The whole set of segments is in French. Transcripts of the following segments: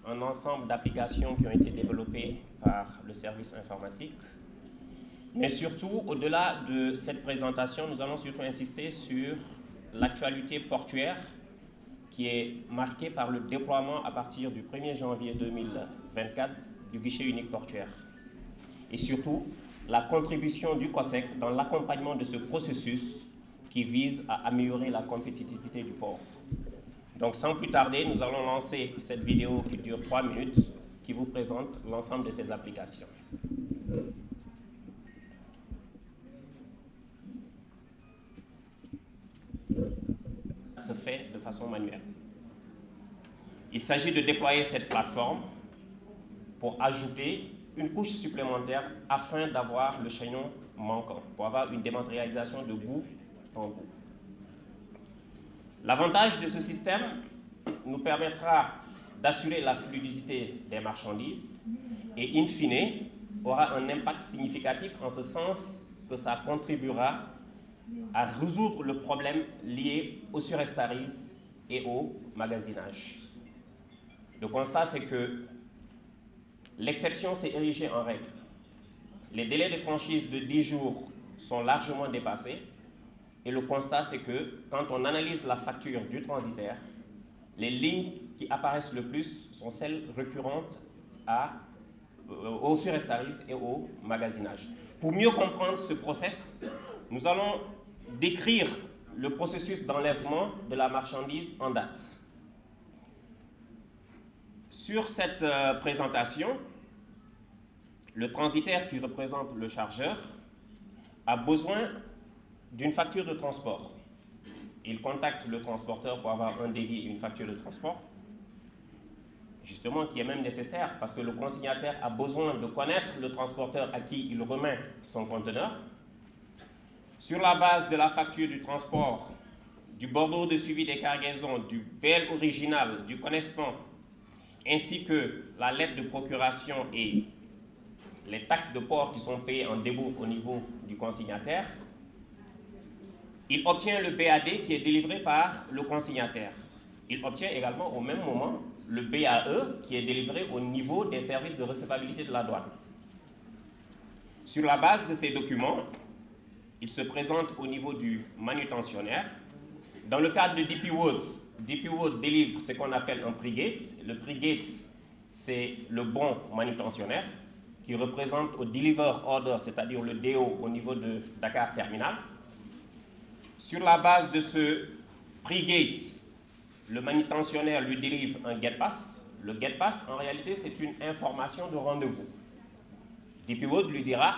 un ensemble d'applications qui ont été développées par le service informatique. Mais surtout, au-delà de cette présentation, nous allons surtout insister sur l'actualité portuaire qui est marquée par le déploiement à partir du 1er janvier 2024 du guichet unique portuaire. Et surtout, la contribution du COSEC dans l'accompagnement de ce processus qui vise à améliorer la compétitivité du port. Donc sans plus tarder, nous allons lancer cette vidéo qui dure 3 minutes, qui vous présente l'ensemble de ces applications. Ça se fait de façon manuelle. Il s'agit de déployer cette plateforme pour ajouter une couche supplémentaire afin d'avoir le chaînon manquant, pour avoir une dématérialisation de bout en bout. L'avantage de ce système nous permettra d'assurer la fluidité des marchandises et, in fine, aura un impact significatif en ce sens que ça contribuera à résoudre le problème lié au surestarise et au magasinage. Le constat, c'est que l'exception s'est érigée en règle. Les délais de franchise de 10 jours sont largement dépassés. Et le constat, c'est que quand on analyse la facture du transitaire, les lignes qui apparaissent le plus sont celles récurrentes au surestarise et au magasinage. Pour mieux comprendre ce process, nous allons décrire le processus d'enlèvement de la marchandise en date. Sur cette présentation, le transitaire qui représente le chargeur a besoin d'une facture de transport. Il contacte le transporteur pour avoir un devis et une facture de transport, justement qui est même nécessaire parce que le consignataire a besoin de connaître le transporteur à qui il remet son conteneur. Sur la base de la facture du transport, du bordereau de suivi des cargaisons, du BL original, du connaissement, ainsi que la lettre de procuration et les taxes de port qui sont payées en débours au niveau du consignataire, il obtient le BAD qui est délivré par le consignataire. Il obtient également au même moment le BAE qui est délivré au niveau des services de recevabilité de la douane. Sur la base de ces documents, il se présente au niveau du manutentionnaire. Dans le cadre de DP World délivre ce qu'on appelle un pre-gate. Le pre-gate, c'est le bon manutentionnaire qui représente au Deliver Order, c'est-à-dire le DO au niveau de Dakar Terminal. Sur la base de ce pre-gate, le manutentionnaire lui délivre un get pass. Le get pass, en réalité, c'est une information de rendez-vous. DP World lui dira,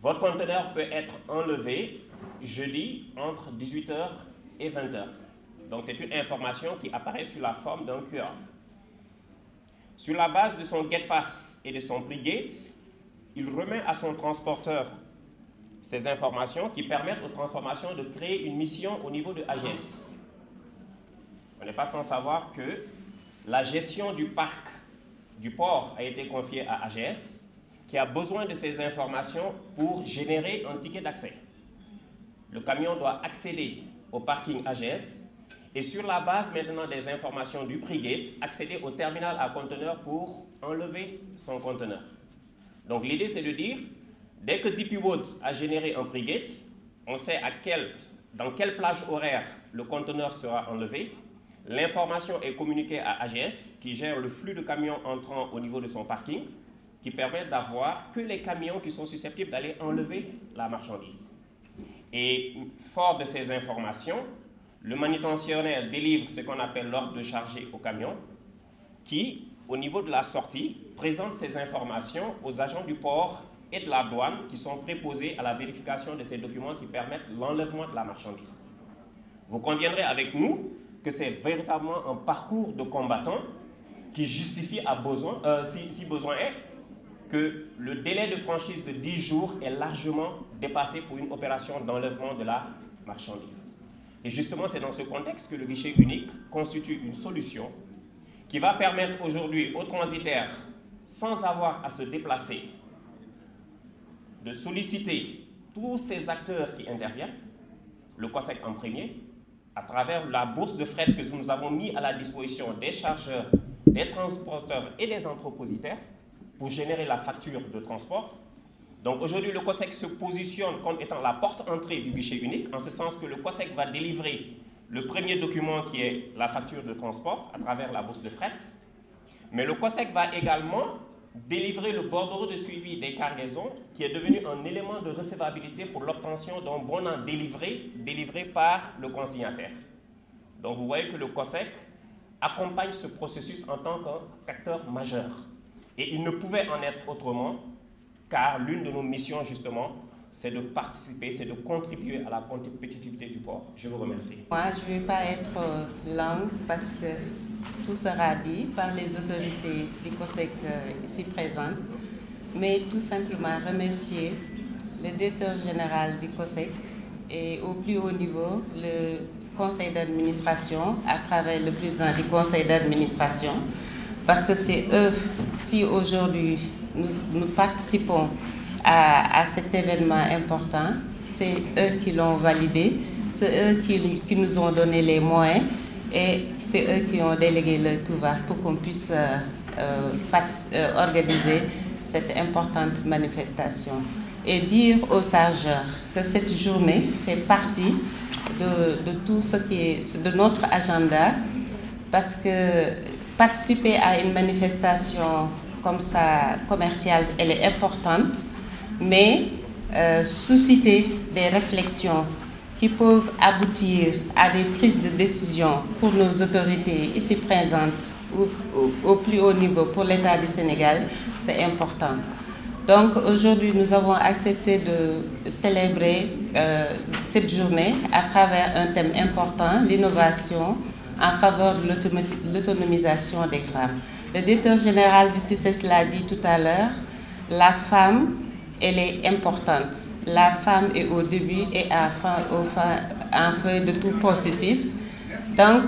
votre conteneur peut être enlevé jeudi entre 18 h et 20 h. Donc c'est une information qui apparaît sous la forme d'un QR. Sur la base de son get pass et de son pre-gate, il remet à son transporteur ces informations qui permettent aux transformations de créer une mission au niveau de AGS. On n'est pas sans savoir que la gestion du parc du port a été confiée à AGS, qui a besoin de ces informations pour générer un ticket d'accès. Le camion doit accéder au parking AGS et sur la base maintenant des informations du pre-gate, accéder au terminal à conteneur pour enlever son conteneur. Donc l'idée c'est de dire, dès que DP World a généré un pre-gate, on sait dans quelle plage horaire le conteneur sera enlevé. L'information est communiquée à AGS qui gère le flux de camions entrant au niveau de son parking, qui permet d'avoir que les camions qui sont susceptibles d'aller enlever la marchandise. Et fort de ces informations, le manutentionnaire délivre ce qu'on appelle l'ordre de charger au camion, qui, au niveau de la sortie, présente ces informations aux agents du port et de la douane qui sont préposés à la vérification de ces documents qui permettent l'enlèvement de la marchandise. Vous conviendrez avec nous que c'est véritablement un parcours de combattant qui justifie, si besoin est, que le délai de franchise de 10 jours est largement dépassé pour une opération d'enlèvement de la marchandise. Et justement, c'est dans ce contexte que le guichet unique constitue une solution qui va permettre aujourd'hui aux transitaires, sans avoir à se déplacer, de solliciter tous ces acteurs qui interviennent, le COSEC en premier, à travers la bourse de fret que nous avons mis à la disposition des chargeurs des transporteurs et des entrepositaires pour générer la facture de transport. Donc aujourd'hui, le COSEC se positionne comme étant la porte-entrée du guichet unique, en ce sens que le COSEC va délivrer le premier document qui est la facture de transport à travers la bourse de fret. Mais le COSEC va également délivrer le bordereau de suivi des cargaisons qui est devenu un élément de recevabilité pour l'obtention d'un bon an délivré par le consignataire. Donc vous voyez que le COSEC accompagne ce processus en tant qu'acteur majeur. Et il ne pouvait en être autrement, car l'une de nos missions justement, c'est de participer, c'est de contribuer à la compétitivité du port. Je vous remercie. Moi, je ne vais pas être longue parce que tout sera dit par les autorités du COSEC ici présentes, mais tout simplement remercier le directeur général du COSEC et au plus haut niveau, le conseil d'administration à travers le président du conseil d'administration, parce que c'est eux, si aujourd'hui nous participons à cet événement important, c'est eux qui l'ont validé, c'est eux qui nous ont donné les moyens et c'est eux qui ont délégué le pouvoir pour qu'on puisse organiser cette importante manifestation. Et dire aux chargeurs que cette journée fait partie de tout ce qui est de notre agenda, parce que participer à une manifestation comme ça commerciale, elle est importante, mais susciter des réflexions qui peuvent aboutir à des prises de décision pour nos autorités ici présentes au plus haut niveau pour l'État du Sénégal, c'est important. Donc aujourd'hui, nous avons accepté de célébrer cette journée à travers un thème important, l'innovation en faveur de l'autonomisation des femmes. Le directeur général du CICES l'a dit tout à l'heure, la femme, elle est importante. La femme est au début et en fin de tout processus. Donc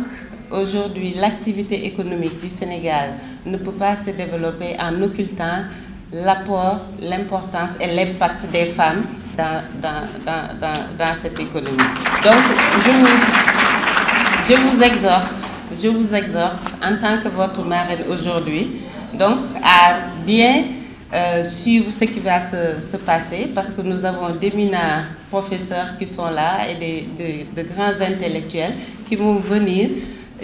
aujourd'hui, l'activité économique du Sénégal ne peut pas se développer en occultant l'apport, l'importance et l'impact des femmes dans cette économie. Donc, je vous exhorte, en tant que votre marraine aujourd'hui, donc à bien suivre ce qui va se passer, parce que nous avons d'éminents professeurs qui sont là et de grands intellectuels qui vont venir,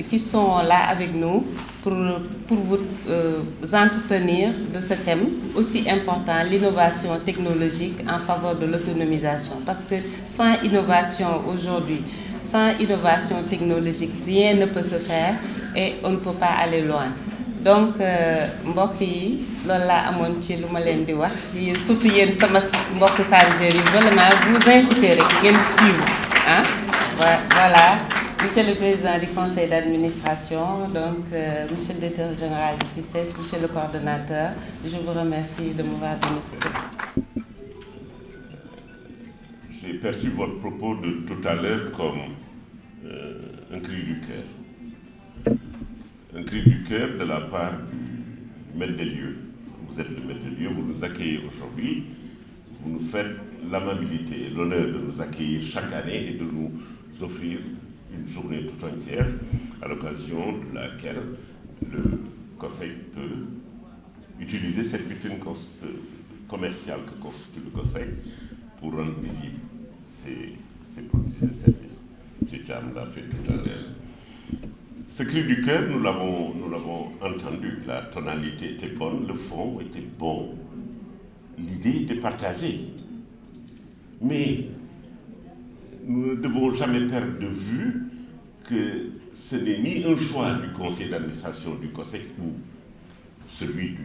qui sont là avec nous pour vous entretenir de ce thème aussi important, l'innovation technologique en faveur de l'autonomisation. Parce que sans innovation aujourd'hui, sans innovation technologique, rien ne peut se faire et on ne peut pas aller loin. Donc mbokk yi loolu laa amoon ci lu ma leen di wax surtout yéen sama mbokk chargeurs yi vraiment vous incitez rek ngeen suivre ah voilà. Monsieur le Président du Conseil d'administration, donc Monsieur le Directeur général du CICES, Monsieur le coordonnateur, je vous remercie de m'avoir donné ce temps. J'ai perçu votre propos de tout à l'heure comme un cri du cœur. Un cri du cœur de la part du maître des lieux. Vous êtes le maître des lieux, vous nous accueillez aujourd'hui, vous nous faites l'amabilité et l'honneur de nous accueillir chaque année et de nous offrir une journée tout entière à l'occasion de laquelle le COSEC peut utiliser cette vitrine commerciale que constitue le COSEC pour rendre visible ses produits et services. M. Thiam l'a fait tout à l'heure. Ce cri du cœur, nous l'avons entendu, la tonalité était bonne, le fond était bon, l'idée était partagée. Mais nous ne devons jamais perdre de vue que ce n'est ni un choix du conseil d'administration du COSEC ou celui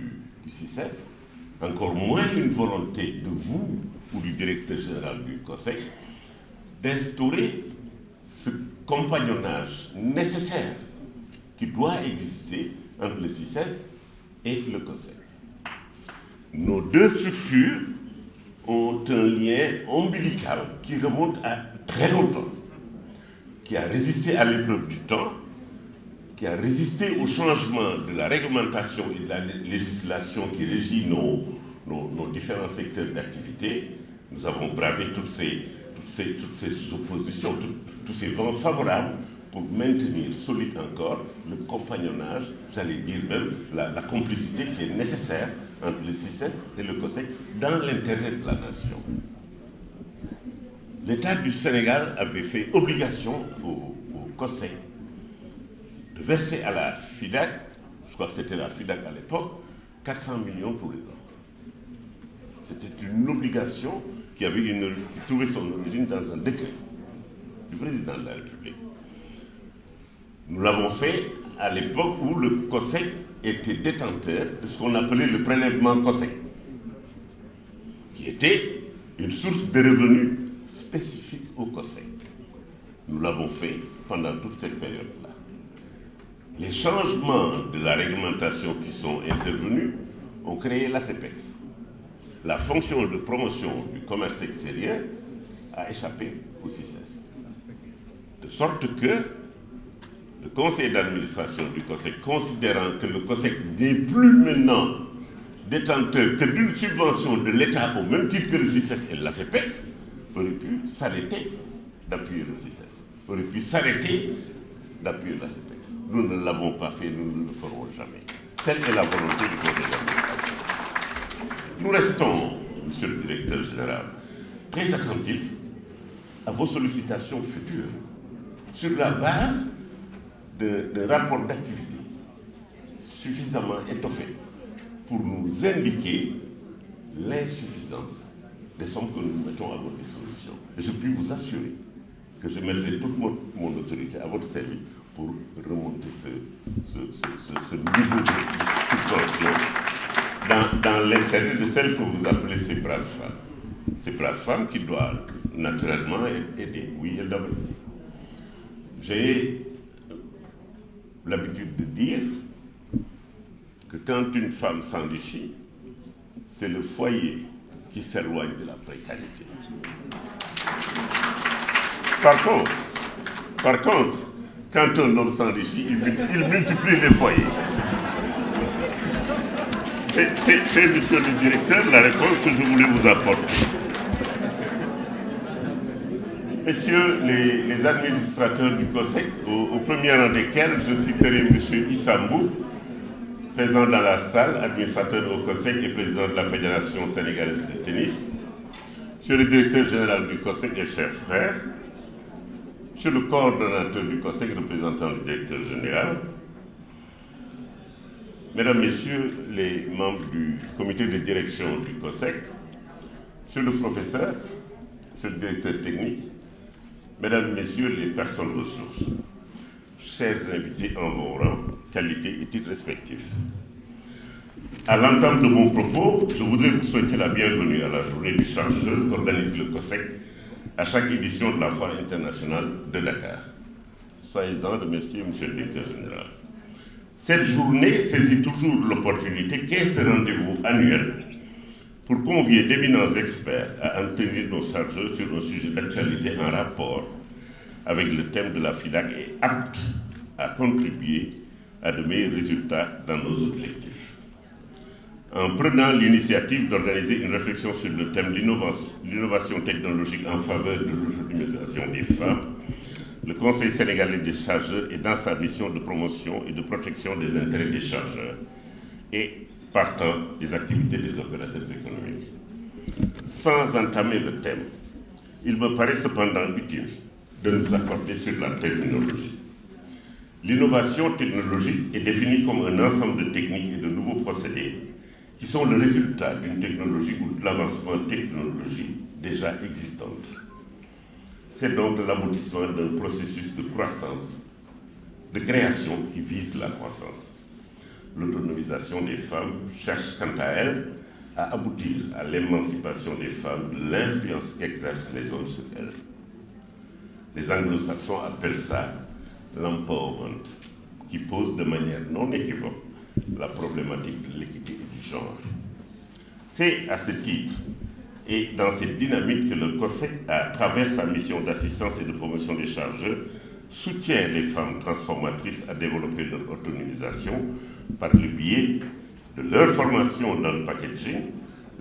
du CICES, encore moins une volonté de vous ou du directeur général du COSEC d'instaurer ce compagnonnage nécessaire qui doit exister entre le CICES et le COSEC. Nos deux structures ont un lien ombilical qui remonte à très longtemps, qui a résisté à l'épreuve du temps, qui a résisté au changement de la réglementation et de la législation qui régit nos différents secteurs d'activité. Nous avons bravé toutes ces oppositions, tous ces vents favorables pour maintenir solide encore le compagnonnage, j'allais dire même la complicité qui est nécessaire entre le CICES et le COSEC dans l'intérêt de la nation. L'État du Sénégal avait fait obligation au COSEC de verser à la FIDAC, je crois que c'était la FIDAC à l'époque, 400 millions tous les ans. C'était une obligation qui trouvait son origine dans un décret du président de la République. Nous l'avons fait à l'époque où le COSEC était détenteur de ce qu'on appelait le prélèvement COSEC, qui était une source de revenus spécifique au COSEC. Nous l'avons fait pendant toute cette période-là. Les changements de la réglementation qui sont intervenus ont créé l'ACPEX. La fonction de promotion du commerce extérieur a échappé au CICES. De sorte que le conseil d'administration du COSEC, considérant que le COSEC n'est plus maintenant détenteur que d'une subvention de l'État au même titre que le CICES et l'ACPEX, aurait pu s'arrêter d'appuyer le CICES, aurait pu s'arrêter d'appuyer l'ACPEX. Nous ne l'avons pas fait, nous ne le ferons jamais. Telle est la volonté du conseil d'administration. Nous restons, monsieur le directeur général, très attentifs à vos sollicitations futures sur la base de rapports d'activité suffisamment étoffés pour nous indiquer l'insuffisance des sommes que nous mettons à votre disposition. Et je puis vous assurer que je mettrai toute mon autorité à votre service pour remonter ce niveau de subvention dans l'intérêt de celles que vous appelez ces braves femmes. Ces braves femmes qui doivent naturellement aider. Oui, elles doivent aider. J'ai l'habitude de dire que quand une femme s'enrichit, c'est le foyer qui s'éloigne de la précarité. Par contre, quand un homme s'enrichit, il multiplie les foyers. C'est, monsieur le directeur, la réponse que je voulais vous apporter. Messieurs les administrateurs du COSEC, au premier rang desquels je citerai M. Issambou, présent dans la salle, administrateur au COSEC et président de la Fédération sénégalaise de tennis, M. le directeur général du COSEC et chers frères, M. le coordonnateur du COSEC, représentant le directeur général, Mesdames, Messieurs les membres du comité de direction du COSEC, M. le professeur, M. le directeur technique, Mesdames, Messieurs les personnes ressources, chers invités en vos rangs, qualités et titres respectifs. À l'entame de mon propos, je voudrais vous souhaiter la bienvenue à la journée du chargeur qu'organise le COSEC à chaque édition de la Foire internationale de Dakar. Soyez-en remerciés, Monsieur le directeur général. Cette journée saisit toujours l'opportunité qu'est ce rendez-vous annuel pour convier d'éminents experts à entretenir nos chargeurs sur un sujet d'actualité en rapport avec le thème de la FIDAC et apte à contribuer à de meilleurs résultats dans nos objectifs. En prenant l'initiative d'organiser une réflexion sur le thème de l'innovation technologique en faveur de l'autonomisation des femmes, le Conseil sénégalais des chargeurs est dans sa mission de promotion et de protection des intérêts des chargeurs et partant des activités des opérateurs économiques. Sans entamer le thème, il me paraît cependant utile de nous accorder sur la terminologie. L'innovation technologique est définie comme un ensemble de techniques et de nouveaux procédés qui sont le résultat d'une technologie ou de l'avancement technologique déjà existante. C'est donc l'aboutissement d'un processus de croissance, de création qui vise la croissance. L'autonomisation des femmes cherche quant à elle à aboutir à l'émancipation des femmes de l'influence qu'exercent les hommes sur elles. Les anglo-saxons appellent ça l'empowerment, qui pose de manière non équivoque la problématique de l'équité et du genre. C'est à ce titre et dans cette dynamique que le COSEC, à travers sa mission d'assistance et de promotion des chargeurs, soutient les femmes transformatrices à développer leur autonomisation par le biais de leur formation dans le packaging,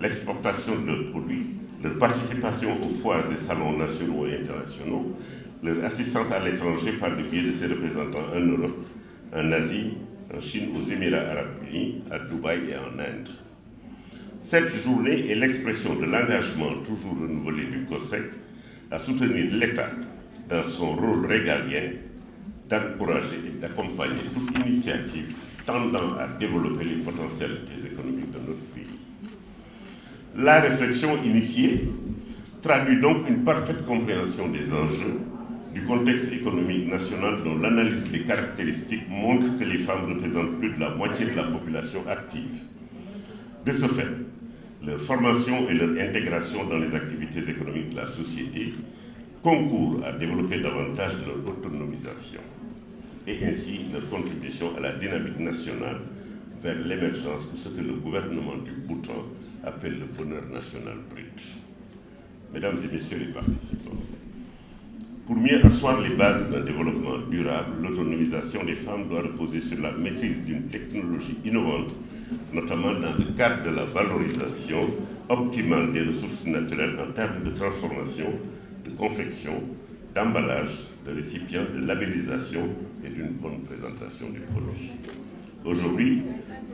l'exportation de leurs produits, leur participation aux foires et salons nationaux et internationaux, leur assistance à l'étranger par le biais de ses représentants en Europe, en Asie, en Chine, aux Émirats arabes unis, à Dubaï et en Inde. Cette journée est l'expression de l'engagement toujours renouvelé du COSEC à soutenir l'État dans son rôle régalien d'encourager et d'accompagner toute initiative tendant à développer les potentialités économiques de notre pays. La réflexion initiée traduit donc une parfaite compréhension des enjeux du contexte économique national dont l'analyse des caractéristiques montre que les femmes représentent plus de la moitié de la population active. De ce fait, leur formation et leur intégration dans les activités économiques de la société concourent à développer davantage leur autonomisation et ainsi leur contribution à la dynamique nationale vers l'émergence de ce que le gouvernement du Bhoutan appelle le bonheur national brut. Mesdames et messieurs les participants, pour mieux asseoir les bases d'un développement durable, l'autonomisation des femmes doit reposer sur la maîtrise d'une technologie innovante, notamment dans le cadre de la valorisation optimale des ressources naturelles en termes de transformation, de confection, d'emballage, de récipients, de labellisation et d'une bonne présentation du produit. Aujourd'hui,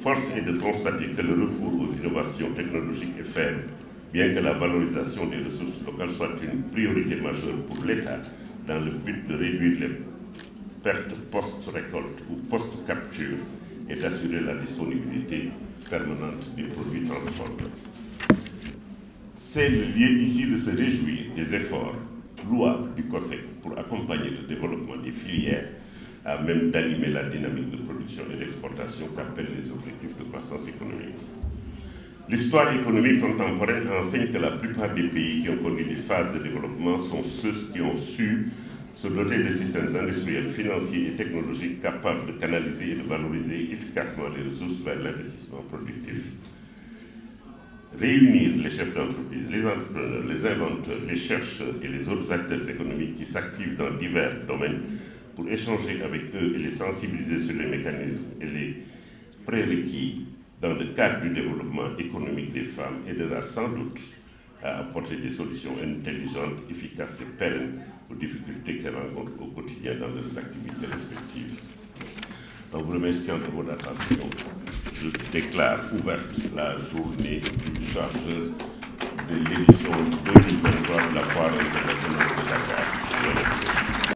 force est de constater que le recours aux innovations technologiques est faible, bien que la valorisation des ressources locales soit une priorité majeure pour l'État dans le but de réduire les pertes post-récolte ou post-capture et d'assurer la disponibilité permanente des produits transformés. C'est le lieu ici de se réjouir des efforts louables du COSEC pour accompagner le développement des filières à même d'animer la dynamique de production et d'exportation qu'appellent les objectifs de croissance économique. L'histoire économique contemporaine enseigne que la plupart des pays qui ont connu des phases de développement sont ceux qui ont su se doter de systèmes industriels, financiers et technologiques capables de canaliser et de valoriser efficacement les ressources vers l'investissement productif. Réunir les chefs d'entreprise, les entrepreneurs, les inventeurs, les chercheurs et les autres acteurs économiques qui s'activent dans divers domaines pour échanger avec eux et les sensibiliser sur les mécanismes et les prérequis dans le cadre du développement économique des femmes aidera sans doute à apporter des solutions intelligentes, efficaces et pérennes aux difficultés qu'elles rencontrent au quotidien dans leurs activités respectives. En vous remerciant de votre attention, je déclare ouverte la journée du chargeur de l'édition 2023 de la Foire internationale de Dakar.